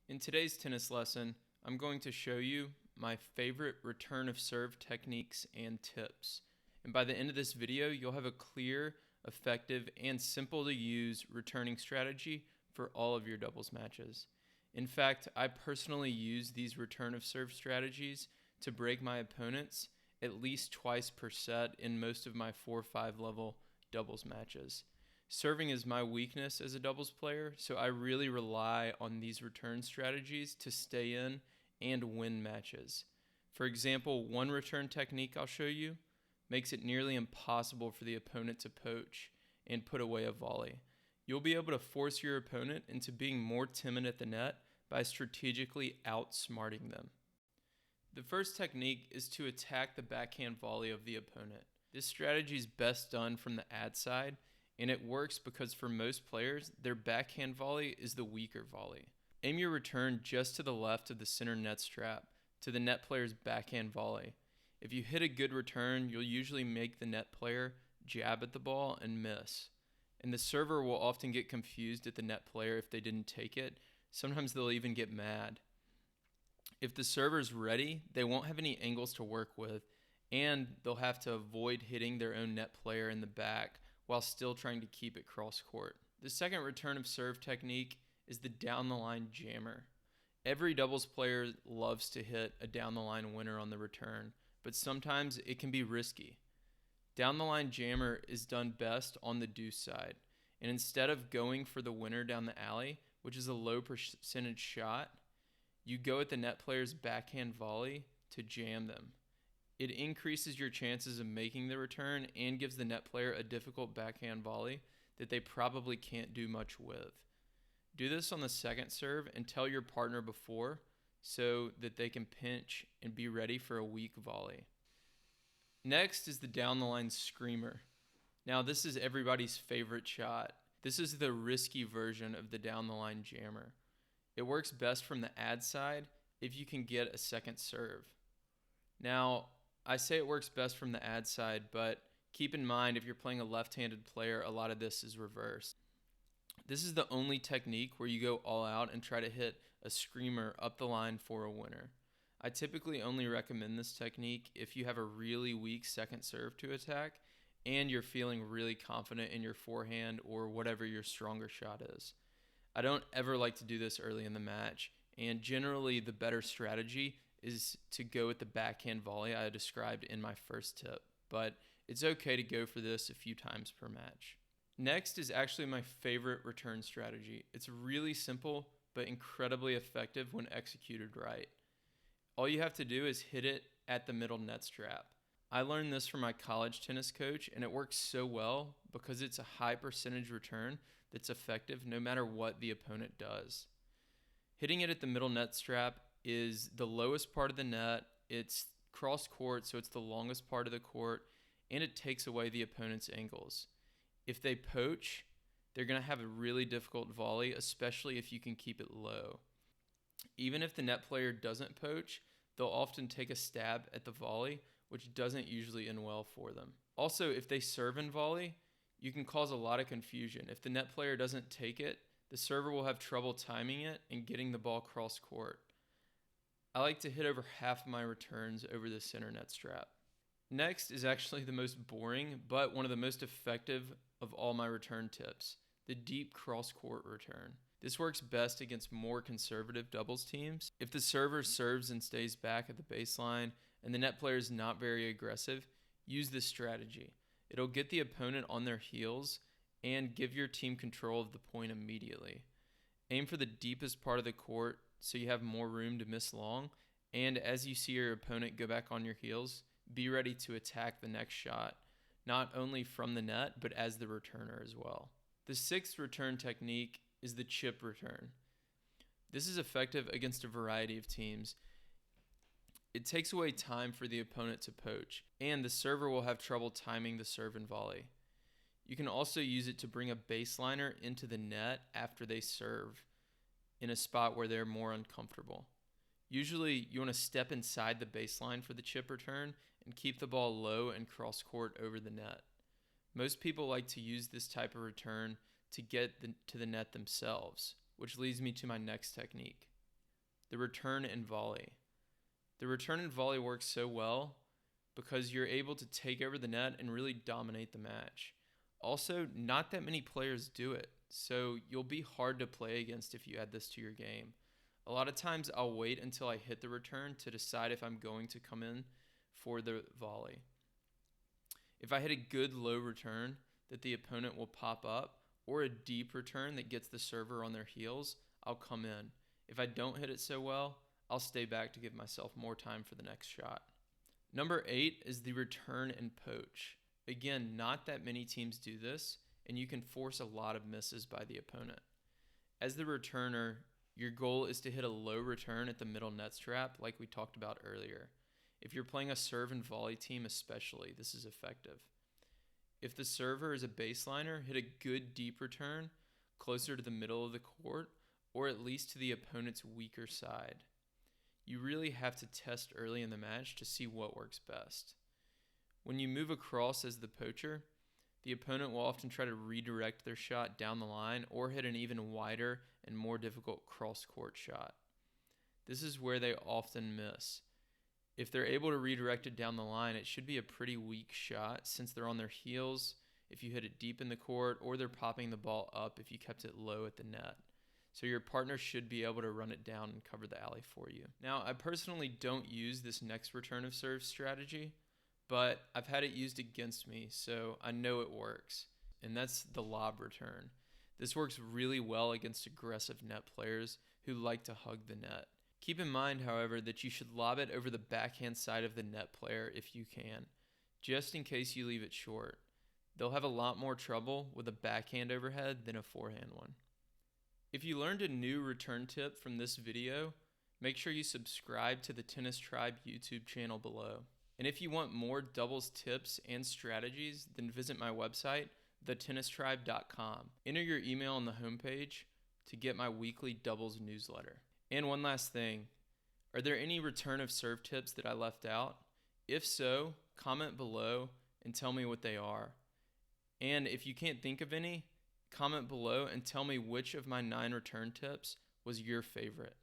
In today's tennis lesson, I'm going to show you my favorite return of serve techniques and tips. And by the end of this video, you'll have a clear, effective, and simple to use returning strategy for all of your doubles matches. In fact, I personally use these return of serve strategies to break my opponents at least twice per set in most of my 4 or 5 level doubles matches. Serving is my weakness as a doubles player, so I really rely on these return strategies to stay in and win matches. For example, one return technique I'll show you makes it nearly impossible for the opponent to poach and put away a volley. You'll be able to force your opponent into being more timid at the net by strategically outsmarting them. The first technique is to attack the backhand volley of the opponent. This strategy is best done from the ad side, and it works because for most players, their backhand volley is the weaker volley. Aim your return just to the left of the center net strap, to the net player's backhand volley. If you hit a good return, you'll usually make the net player jab at the ball and miss. And the server will often get confused at the net player if they didn't take it. Sometimes they'll even get mad. If the server's ready, they won't have any angles to work with, and they'll have to avoid hitting their own net player in the back while still trying to keep it cross court. The second return of serve technique is the down the line jammer. Every doubles player loves to hit a down the line winner on the return, but sometimes it can be risky. Down the line jammer is done best on the deuce side, and instead of going for the winner down the alley, which is a low percentage shot, you go at the net player's backhand volley to jam them. It increases your chances of making the return and gives the net player a difficult backhand volley that they probably can't do much with. Do this on the second serve and tell your partner before so that they can pinch and be ready for a weak volley. Next is the down the line screamer. Now this is everybody's favorite shot. This is the risky version of the down the line jammer. It works best from the ad side if you can get a second serve. Now, I say it works best from the ad side, but keep in mind if you're playing a left-handed player, a lot of this is reversed. This is the only technique where you go all out and try to hit a screamer up the line for a winner. I typically only recommend this technique if you have a really weak second serve to attack and you're feeling really confident in your forehand or whatever your stronger shot is. I don't ever like to do this early in the match, and generally the better strategy is to go with the backhand volley I described in my first tip, but it's okay to go for this a few times per match. Next is actually my favorite return strategy. It's really simple, but incredibly effective when executed right. All you have to do is hit it at the middle net strap. I learned this from my college tennis coach, and it works so well because it's a high percentage return that's effective no matter what the opponent does. Hitting it at the middle net strap is the lowest part of the net, it's cross court, so it's the longest part of the court, and it takes away the opponent's angles. If they poach, they're going to have a really difficult volley, especially if you can keep it low. Even if the net player doesn't poach, they'll often take a stab at the volley, which doesn't usually end well for them. Also, if they serve and volley, you can cause a lot of confusion. If the net player doesn't take it, the server will have trouble timing it and getting the ball cross court. I like to hit over half of my returns over the center net strap. Next is actually the most boring, but one of the most effective of all my return tips, the deep cross-court return. This works best against more conservative doubles teams. If the server serves and stays back at the baseline and the net player is not very aggressive, use this strategy. It'll get the opponent on their heels and give your team control of the point immediately. Aim for the deepest part of the court so you have more room to miss long, and as you see your opponent go back on your heels, be ready to attack the next shot, not only from the net, but as the returner as well. The sixth return technique is the chip return. This is effective against a variety of teams. It takes away time for the opponent to poach, and the server will have trouble timing the serve and volley. You can also use it to bring a baseliner into the net after they serve in a spot where they're more uncomfortable. Usually, you want to step inside the baseline for the chip return and keep the ball low and cross court over the net. Most people like to use this type of return to get to the net themselves, which leads me to my next technique. the return and volley. The return and volley works so well because you're able to take over the net and really dominate the match. Also, not that many players do it, so you'll be hard to play against if you add this to your game. A lot of times I'll wait until I hit the return to decide if I'm going to come in for the volley. If I hit a good low return that the opponent will pop up, or a deep return that gets the server on their heels, I'll come in. If I don't hit it so well, I'll stay back to give myself more time for the next shot. Number 8 is the return and poach. Again, not that many teams do this, and you can force a lot of misses by the opponent. As the returner, your goal is to hit a low return at the middle net strap like we talked about earlier. If you're playing a serve and volley team especially, this is effective. If the server is a baseliner, hit a good deep return closer to the middle of the court, or at least to the opponent's weaker side. You really have to test early in the match to see what works best. When you move across as the poacher, the opponent will often try to redirect their shot down the line or hit an even wider and more difficult cross-court shot. This is where they often miss. If they're able to redirect it down the line, it should be a pretty weak shot since they're on their heels if you hit it deep in the court, or they're popping the ball up if you kept it low at the net. So your partner should be able to run it down and cover the alley for you. Now, I personally don't use this next return of serve strategy, but I've had it used against me, so I know it works. And that's the lob return. This works really well against aggressive net players who like to hug the net. Keep in mind, however, that you should lob it over the backhand side of the net player if you can, just in case you leave it short. They'll have a lot more trouble with a backhand overhead than a forehand one. If you learned a new return tip from this video, make sure you subscribe to the Tennis Tribe YouTube channel below. And if you want more doubles tips and strategies, then visit my website, thetennistribe.com. Enter your email on the homepage to get my weekly doubles newsletter. And one last thing, are there any return of serve tips that I left out? If so, comment below and tell me what they are. And if you can't think of any, comment below and tell me which of my 9 return tips was your favorite.